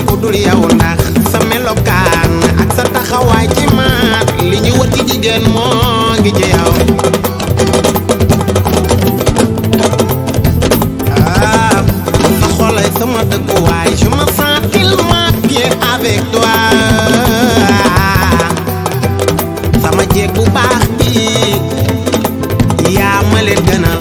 ku dul yow ndax sa melokaan ak sa taxawaay ci maat li ñu wër ci jigéen moo ngi ci yow. Sa xolay sama dëkkuwaay je me sens tellement bien avec toi. Sama jéeg bu baax bi yaa ma leen gënal.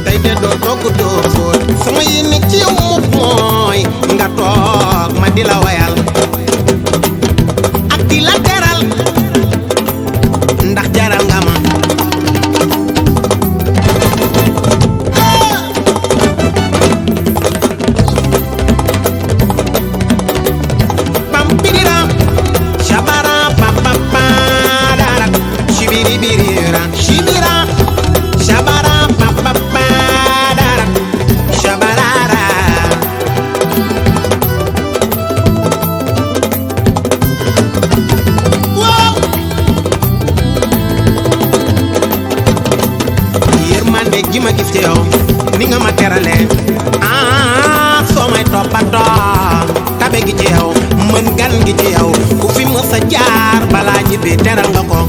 Tey de doo togg doo fóot sama yéene ci yow mukk mooy nga toog ma di la wayal ak di la teral ndax jaral nga ma. Gi ma gis ci yow ni nga ma terale soo may toppatoo tabe gi ci yow mën gan gi ci yow ku fi mës a jaar balaa ñibbi teral nga ko.